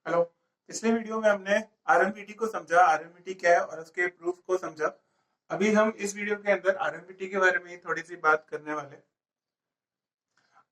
Hello. पिछले video में हमने आरएमपीटी को समझा, आरएमपीटी क्या है और उसके प्रूफ को समझा। अभी हम इस वीडियो के अंदर आरएमपीटी के बारे में ही थोड़ी सी बात करने वाले।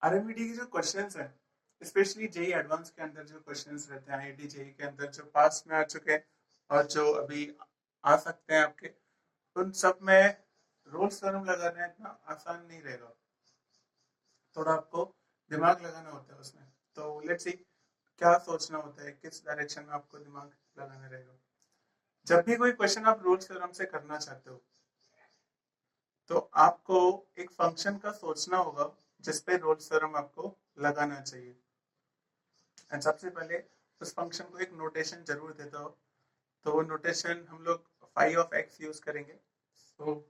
आरएमपीटी के जो क्वेश्चंस हैं, स्पेशली जेई एडवांस के अंदर जो क्वेश्चंस रहते हैं, आईआईटी जेई के अंदर जो पास्ट में आ चुके हैं और जो अभी आ सकते हैं आपके, उन सब में रोल्स थ्योरम लगाना इतना आसान नहीं रहेगा। थोड़ा आपको दिमाग लगाना होता है उसमें। तो लेट्स सी क्या सोचना होता है, किस डायरेक्शन में आपको दिमाग लगाना रहेगा। जब भी कोई क्वेश्चन आप रूल्स थ्योरम से करना चाहते हो तो आपको एक फंक्शन का सोचना होगा जिसपे रोल्स थ्योरम आपको लगाना चाहिए। एंड सबसे पहले उस फंक्शन को एक नोटेशन जरूर देता हो, तो वो नोटेशन हम लोग फाई ऑफ एक्स यूज करेंगे। तो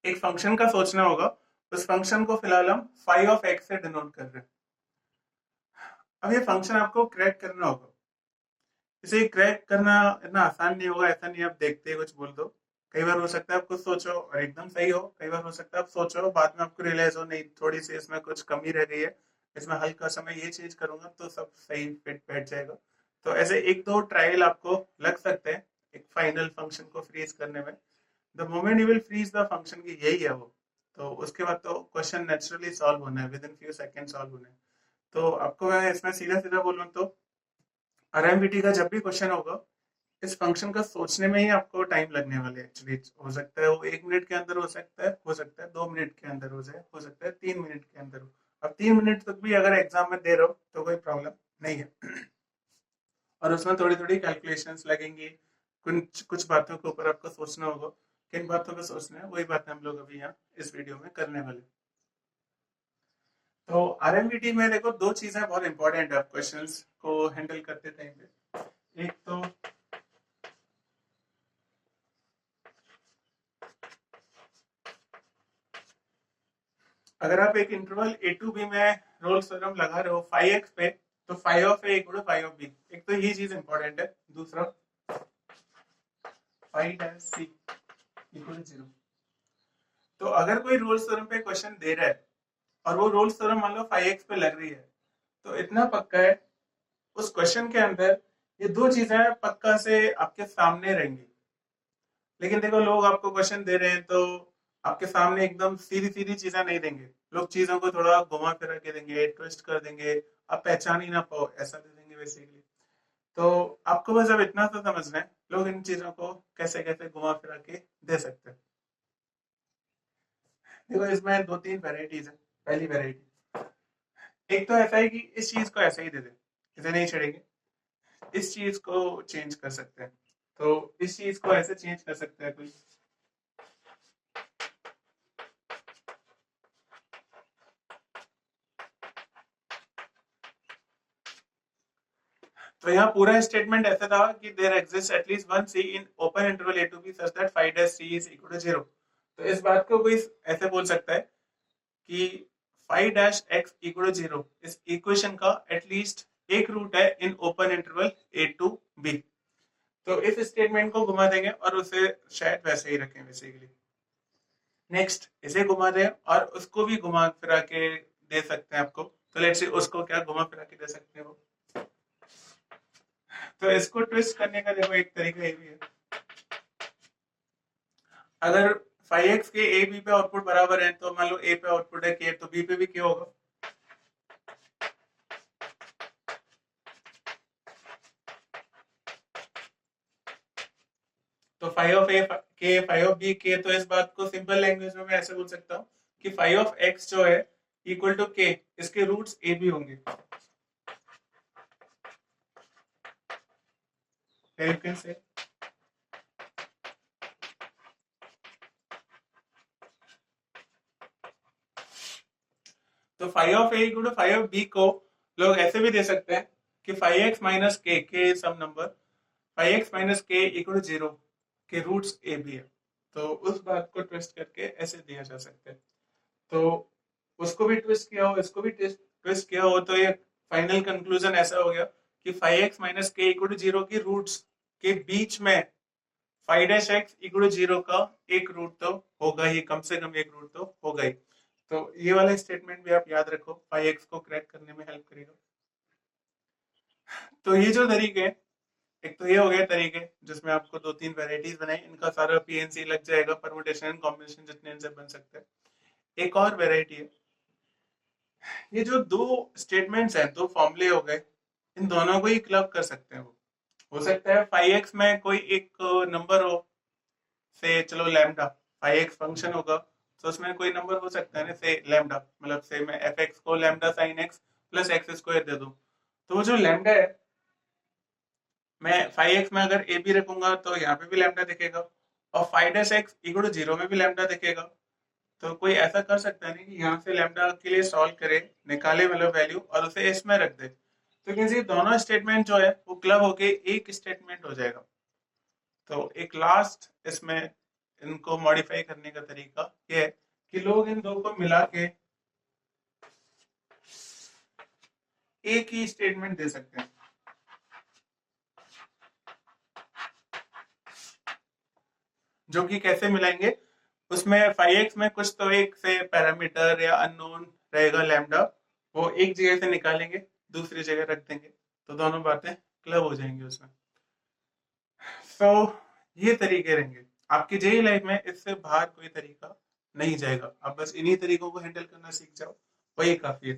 एक फंक्शन का सोचना होगा, उस फंक्शन को फिलहाल हम फाई ऑफ एक्स से डिनोट कर रहे हैं। अब ये फंक्शन आपको क्रैक करना होगा। इसे क्रैक करना इतना आसान नहीं होगा, ऐसा नहीं आप देखते ही कुछ बोल दो। कई बार हो सकता है आप कुछ सोचो और एकदम सही हो, कई बार हो सकता है आप सोचो बाद में आपको रियलाइज हो नहीं, थोड़ी सी इसमें कुछ कमी रह गई है, इसमें हल्का सा मैं ये चीज करूंगा तो सब सही फिट बैठ जाएगा। तो ऐसे एक दो ट्रायल आपको लग सकते हैं एक फाइनल फंक्शन को फ्रीज करने में। The moment you will freeze the function की यही है वो, तो उसके बाद तो क्वेश्चन नेचुरली सॉल्व होना है, with in few second solve होना है। तो आपको मैं इसमें सीधा सीधा बोलूँ तो आरएमपीटी का जब भी क्वेश्चन होगा, इस फंक्शन का सोचने में ही आपको टाइम लगने वाले एक्चुअली। हो सकता है वो 1 मिनट के अंदर हो सकता है 2 मिनट के अंदर हो जाए, हो सकता है 3 मिनट के अंदर हो। अब 3 मिनट तक भी अगर एग्जाम में दे रहे हो तो कोई प्रॉब्लम नहीं है। और उसमें थोड़ी थोड़ी कैलकुलेशंस लगेंगी, कुछ कुछ बातों के ऊपर आपको सोचना होगा। किन बातों पे सोचना है वही बातें हम लोग अभी यहाँ इस वीडियो में करने वाले। तो आरएमपीटी में देखो दो चीजें बहुत इंपॉर्टेंट है क्वेश्चंस को हैंडल करते टाइम पे। एक तो अगर आप एक इंटरवल ए टू बी में रोल्स थ्योरम लगा रहे हो फाइव एक्स पे, तो five of a equal to five of b. एक तो ये चीज इंपॉर्टेंट है। दूसरा five dash c equal to zero. तो अगर कोई रोल्स थ्योरम पे क्वेश्चन दे रहा है और वो रोल्स थ्योरम मान लो फाइव एक्स पे लग रही है, तो इतना पक्का है उस क्वेश्चन के अंदर ये दो चीजें पक्का से आपके सामने रहेंगी। लेकिन देखो लोग आपको क्वेश्चन दे रहे हैं तो आपके सामने एकदम सीधी सीधी चीजें नहीं देंगे। लोग चीजों को थोड़ा घुमा फिरा के देंगे, ट्विस्ट कर देंगे, आप पहचान ही ना पाओ ऐसा दे देंगे बेसिकली। तो आपको बस अब इतना तो समझना है लोग इन चीजों को कैसे कैसे घुमा फिरा के दे सकते हैं। देखो इसमें दो तीन वेराइटीज है। पहली वेराइटी, एक तो ऐसा है कि इस चीज को ऐसे ही दे दे, इसे नहीं छेड़ेंगे, इस चीज को चेंज कर सकते हैं। तो इस चीज को ऐसे चेंज कर सकते हैं कोई। तो यहाँ पूरा स्टेटमेंट ऐसा था कि there exist at least one c in open interval a to b such that five dash c is equal to zero. तो इस बात को कोई ऐसे बोल सकता है कि five dash x equal to zero इस इक्वेशन का एटलीस्ट एक रूट है in open interval a to b. तो इस स्टेटमेंट को घुमा देंगे और उसे शायद वैसे ही रखें बेसिकली। नेक्स्ट इसे घुमा दें और उसको भी घुमा फिरा के दे सकते हैं आपको। तो लेट्स सी उसको क्या घुमा फिरा के दे सकते हो। तो इसको ट्विस्ट करने का देखो एक तरीका ये भी है। अगर फाइव एक्स के ए बी पे आउटपुट बराबर है तो मान लो ए पे आउटपुट है के, तो बी पे भी के होगा। तो फाइव ऑफ ए के, फाइव ऑफ बी के, तो इस बात को सिंपल लैंग्वेज में मैं ऐसे बोल सकता हूँ कि फाइव ऑफ एक्स जो है इक्वल टू के, इसके रूट्स ए भी होंगे। यू कैन से तो five of a equal to five of b को लोग ऐसे भी दे सकते हैं कि फाइव एक्स माइनस के सम नंबर, फाइव एक्स माइनस के इक्वल टू जीरो के रूट्स ए भी है। तो उस बात को ट्विस्ट करके ऐसे दिया जा सकता है। तो उसको भी ट्विस्ट किया हो, इसको भी ट्विस्ट किया हो, तो ये फाइनल फाइनल कंक्लूजन ऐसा हो गया कि 5x माइनस के इक्वल टू 0 की रूट्स के बीच में 5-x इक्वल टू 0 का एक रूट तो होगा ही, कम से कम एक रूट तो होगा ही। तो ये वाला स्टेटमेंट भी आप याद रखो, 5x को क्रैक करने में हेल्प करेगा। तो ये जो तरीके हैं, एक तो ये हो गया तरीके जिसमें आपको 2-3 वेराइटीज बनाई, इनका सारा पीएनसी लग जाएगा, परमुटेशन एंड कॉम्बिनेशन जितने इनसे बन सकते हैं। एक और वेराइटी है, ये जो दो स्टेटमेंट्स हैं, दो फॉर्मूले हो गए, इन दोनों को ही क्लब कर सकते हैं। वो हो सकता है 5x में कोई एक नंबर हो, से चलो लैम्डा, 5x फंक्शन होगा तो उसमें कोई नंबर हो सकता है ना, से लैम्डा, मतलब से मैं fx को lambda sine x plus x square दे दूं, तो वो जो लैम्डा है, मैं 5x में अगर a भी रखूंगा तो यहाँ पे भी लैम्डा दिखेगा, और 5-x इक्वल टू 0 में भी लैम्डा दिखेगा। तो कोई ऐसा कर सकता है नहीं कि यहाँ से लैम्डा के लिए सॉल्व करे, निकाले मतलब वैल्यू, और उसे इसमें रख दे, तो किसी दोनों स्टेटमेंट जो है वो क्लब होके एक स्टेटमेंट हो जाएगा। तो एक लास्ट इसमें इनको मॉडिफाई करने का तरीका ये है कि लोग इन दो को मिला के एक ही स्टेटमेंट दे सकते हैं। जो कि कैसे मिलाएंगे, उसमें 5x में कुछ तो एक से पैरामीटर या अननोन रहेगा लैम्डा, वो एक जगह से निकालेंगे, दूसरी जगह रख देंगे, तो दोनों बातें क्लब हो जाएंगी उसमें। तो ये तरीके रहेंगे आपकी जेई लाइफ में, इससे बाहर कोई तरीका नहीं जाएगा। आप बस इन्हीं तरीकों को हैंडल करना सीख जाओ, वही काफी है।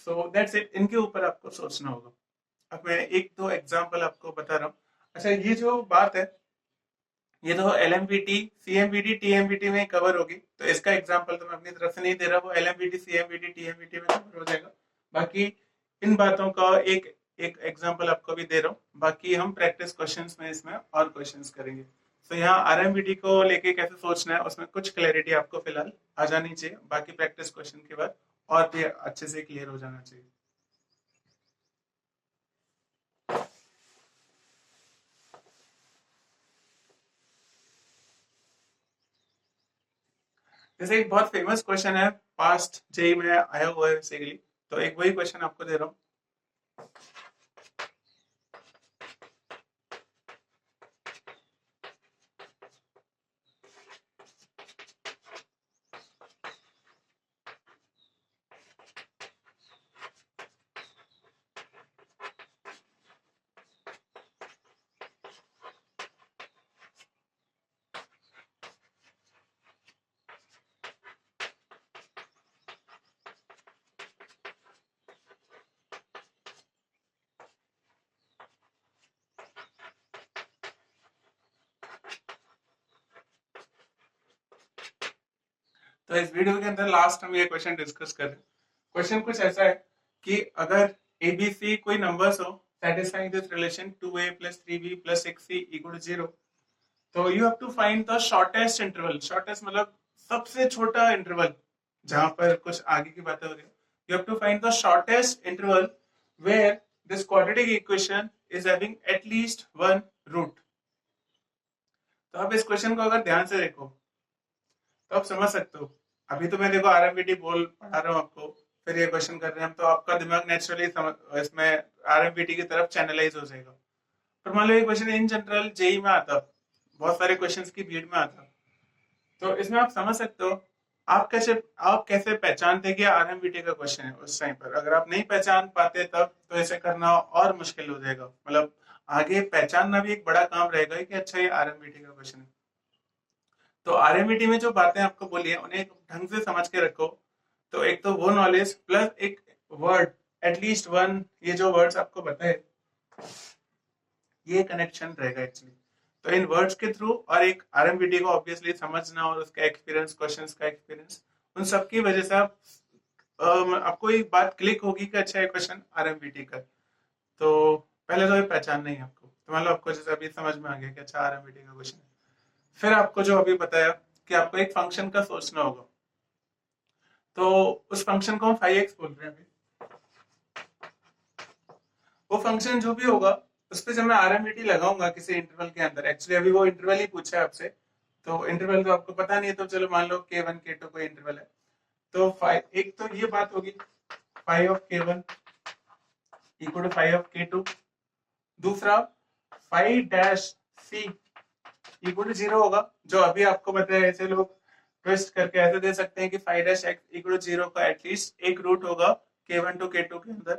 सो दैट्स इट, इनके ऊपर आपको सोचना होगा। अब मैं एक दो एग्जांपल आपको बता रहा हूँ। अच्छा, ये जो बात है, ये तो LMVT CMVT TMVT में कवर होगी, तो इसका एग्जांपल तो मैं अपनी तरफ से नहीं दे रहा, वो LMVT CMVT TMVT में कवर हो जाएगा। बाकी इन बातों का एक एक एग्जांपल आपको भी दे रहा हूँ, बाकी हम प्रैक्टिस क्वेश्चंस में इसमें और क्वेश्चंस करेंगे। तो यहाँ RMVT को लेके कैसे सोचना है उसमें कुछ क्लैरिटी आपको फिलहाल आ जानी चाहिए, बाकी प्रैक्टिस क्वेश्चन के बाद और भी अच्छे से क्लियर हो जाना चाहिए। जैसे एक बहुत फेमस क्वेश्चन है, पास्ट जेई में आया हुआ है बेसिकली, तो एक वही क्वेश्चन आपको दे रहा हूँ। तो इस वीडियो के अंदर लास्ट हम ये क्वेश्चन डिस्कस कर रहे हैं। क्वेश्चन कुछ ऐसा है कि अगर ABC कोई नंबर्स हो satisfying this relation 2a plus 3b plus 6c equal to 0, तो you have to find the shortest interval. Shortest मतलब सबसे छोटा इंटरवल जहां पर कुछ आगे की बातें हो रही है। You have to find the shortest interval where this quadratic equation is having at least one root. तो आप इस क्वेश्चन को अगर ध्यान से देखो तो आप समझ सकते हो। अभी तो मैं देखो RMPT बोल पढ़ा रहा हूँ आपको, फिर ये क्वेश्चन कर रहे हैं हम, तो आपका दिमाग नेचुरली इसमें RMPT की तरफ चैनलाइज हो जाएगा। पर मान लो ये क्वेश्चन इन जनरल जेई में आता, बहुत सारे क्वेश्चंस की भीड़ में आता, तो इसमें आप समझ सकते हो आप कैसे पहचानते कि RMPT का क्वेश्चन है। उस टाइम पर अगर आप नहीं पहचान पाते तब तो ऐसे करना और मुश्किल हो जाएगा, मतलब आगे पहचानना भी एक बड़ा काम रहेगा कि अच्छा ये RMPT का क्वेश्चन है। तो RMPT में जो बातें आपको बोली है उन्हें ढंग से समझ के रखो। तो एक तो वो नॉलेज प्लस एक वर्ड, एटलीस्ट वन, ये जो वर्ड्स आपको बताए, ये कनेक्शन रहेगा एक्चुअली। तो इन वर्ड्स के थ्रू और एक RMPT को ऑब्वियसली समझना और उसका एक्सपीरियंस, क्वेश्चंस का एक्सपीरियंस, उन सब की वजह से आप आपको एक बात क्लिक होगी कि अच्छा ये क्वेश्चन RMPT का। तो पहले तो ये पहचान नहीं है आपको, तो मान लो आपको जैसे अभी समझ में आ गया कि अच्छा RMPT का क्वेश्चन है। फिर आपको जो अभी बताया कि आपको एक फंक्शन का सोचना होगा, तो उस फंक्शन को हम 5x बोल रहे हैं अभी। वो फंक्शन जो भी होगा उस पर जब मैं RMPT लगाऊंगा किसी इंटरवल के अंदर, एक्चुअली अभी वो इंटरवल ही पूछा है आपसे, तो इंटरवल तो आपको पता नहीं है, तो चलो मान लो K1 K2 कोई इंटरवल है, तो एक तो ये बात होगी 5 of K1 equal to five of K2। दूसरा five dash C equal to 0 होगा, जो अभी आपको पता है। ऐसे लोग ट्विस्ट करके ऐसे दे सकते हैं कि five dash x equal to 0 का एटलीस्ट एक रूट होगा K1 टू K2 के अंदर।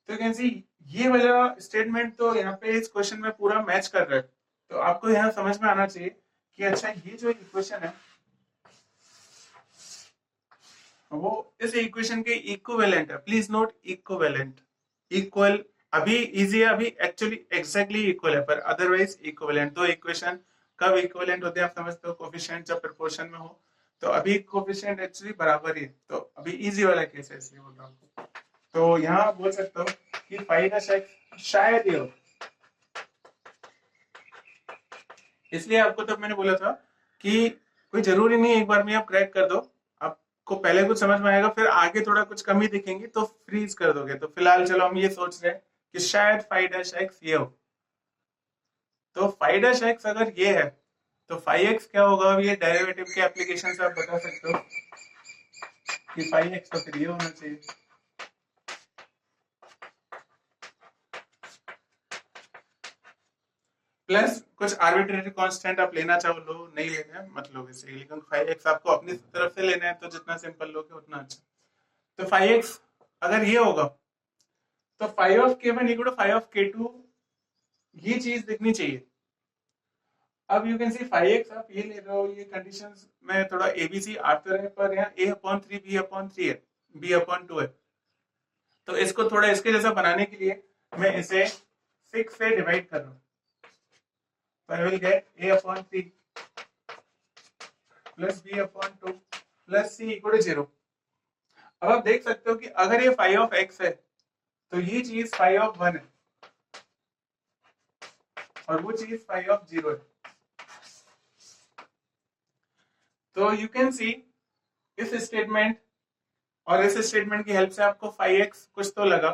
तो कैन सी ये वाला स्टेटमेंट तो यहाँ पे इस क्वेश्चन में पूरा मैच कर रहा है। तो आपको यहाँ समझ में आना चाहिए कि अच्छा ये जो इक्वेशन है वो इस इक्वेशन के इक्विवेलेंट है। प्लीज नोट इक्विवेलेंट, इक्वल अभी इजी है, अभी एक्चुअली एग्जैक्टली इक्वल है, पर अदरवाइज इक्विवेलेंट। तो इक्वेशन कब इक्विवेलेंट होते हैं आप समझते हो, कोफिशिएंट जब प्रोपोर्शन में हो। तो अभी कोफिशिएंट एक्चुअली बराबर ही है, तो अभी इजी वाला केस है इसलिए बोल रहा हूँ। तो यहाँ बोल सकता हूँ कि फाइव एक्स शायद ये हो, इसलिए आपको तब मैंने बोला था कि कोई जरूरी नहीं एक बार में आप क्रैक कर दो, आपको पहले कुछ समझ में आएगा, फिर आगे थोड़ा कुछ कमी दिखेंगी तो फ्रीज कर दोगे। तो फिलहाल चलो हम ये सोच रहे हैं कि शायद फाइव डैश एक्स ये हो। तो फाइव डैश एक्स अगर ये है तो फाइव एक्स क्या होगा, ये डेरिवेटिव के एप्लीकेशन से आप बता सकते हो कि फाइव एक्स तो फिर ये होना चाहिए। प्लस कुछ आर्बिट्रेरी कांस्टेंट आप लेना चाहो लो, नहीं लेना है मत लो इसे, लेकिन फाइव एक्स आपको अपनी तरफ से लेना है तो जितना सिंपल लोगे उतना अच्छा। तो फाइव एक्स अगर ये होगा तो five of K1 equal to five of K2 ये चीज दिखनी चाहिए। अब you can see five x आप ये ले रहे हो, ये कंडीशंस में थोड़ा एबीसी आते रहे, पर यहाँ A/3 B/3 है, B/2 है। तो इसको थोड़ा इसके जैसा बनाने के लिए मैं इसे 6 से डिवाइड कर रहा हूँ। I will get A/3 plus B/2 plus C equal to 0। अब आप देख सकते हो कि अगर ये फाइव ऑफ एक्स है तो ये चीज फाइव ऑफ 1 है और वो चीज फाइव ऑफ 0 है। तो यू कैन सी इस स्टेटमेंट और इस स्टेटमेंट की हेल्प से आपको फाइव एक्स कुछ तो लगा,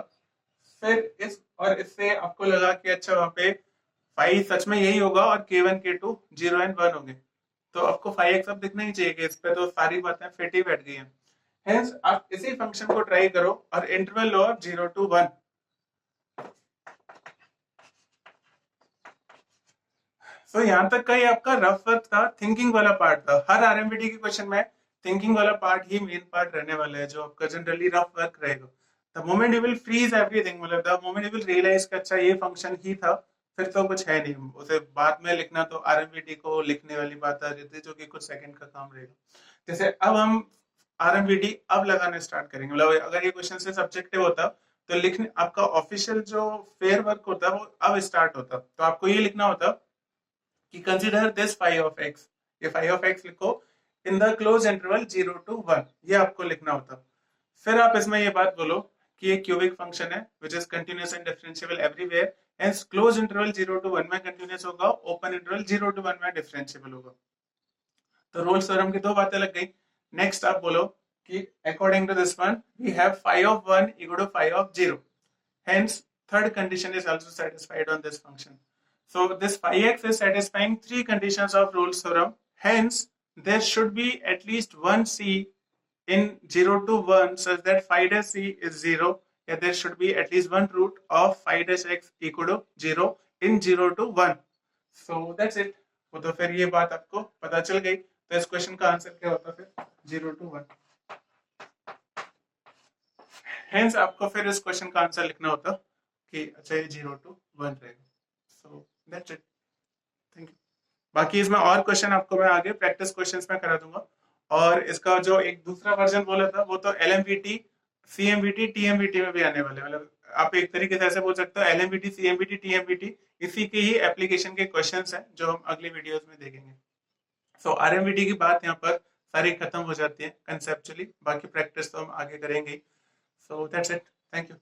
फिर इस और इससे आपको लगा कि अच्छा वहां पे फाइव सच में यही होगा और K1 K2 0 एंड 1 होंगे। तो आपको फाइव एक्स अब दिखना ही चाहिए कि इस पे तो सारी बातें फिट ही बैठ गई हैं। हेंस आप इसी फंक्शन को ट्राई करो और इंटरवल लो 0 to 1। सो यहाँ तक का ये आपका रफ वर्क था, थिंकिंग वाला पार्ट था। हर आरएमपीटी के क्वेश्चन में थिंकिंग वाला पार्ट ही मेन पार्ट रहने वाला है, जो आपका जनरली रफ वर्क रहेगा। The moment you will freeze everything, मतलब the moment you will realise कि अच्छा ये फंक्शन ही था, फिर तो कुछ है नहीं, उसे बाद में लिखना तो आरएमपीटी को लिखने वाली बात आ जाती है, जो कि कुछ सेकंड का काम रहेगा। जैसे अब हम आरएमपीटी अब लगाना स्टार्ट करेंगे, मतलब अगर ये क्वेश्चन से सब्जेक्टिव होता तो लिखने आपका ऑफिशियल जो फेयर वर्क होता वो अब स्टार्ट होता। तो आपको ये लिखना होता कि consider this five of x, ये फाइव ऑफ एक्स लिखो in the close interval 0 to 1, ये आपको लिखना होता। फिर आप इसमें ये बात बोलो कि ये क्यूबिक फंक्शन है which is continuous and differentiable everywhere, hence close interval 0 to 1 में कंटिन्यूअस होगा, ओपन इंटरवल 0 to 1 में डिफरेंशिएबल होगा। तो रोल्स थ्योरम की दो बातें लग गई। नेक्स्ट आप बोलो कि according to this one we have five of 1 equal to five of 0, hence third condition is also satisfied on this function। So this phi x is satisfying three conditions of Rolle's theorem, hence there should be at least one c in 0 to 1 such that phi dash c is 0, yeah, there should be at least one root of phi dash x equal to 0 in 0 to 1। So that's it। वो तो फिर ये बात आपको पता चल गई। तो इस क्वेश्चन का आंसर क्या होता फिर 0 to 1। हेंस आपको फिर इस क्वेश्चन का आंसर लिखना होता कि अच्छा ये 0 to 1 रहेगा। So that's it, thank you. बाकी इसमें और क्वेश्चन आपको मैं आगे प्रैक्टिस क्वेश्चंस में करा दूंगा। और इसका जो एक दूसरा वर्जन बोला था वो तो एलएमवीटी, सीएमवीटी, टीएमवीटी में भी आने वाले, मतलब आप एक तरीके से ऐसे बोल सकते हो एलएमवीटी, सीएमवीटी, टीएमवीटी इसी के ही एप्लीकेशन के क्वेश्चंस हैं जो हम अगली वीडियोस में देखेंगे। सो आरएमवीटी की बात यहाँ पर सारी खत्म हो जाती है कंसेप्चुअली, बाकी प्रैक्टिस तो हम आगे करेंगे। So that's it, thank you.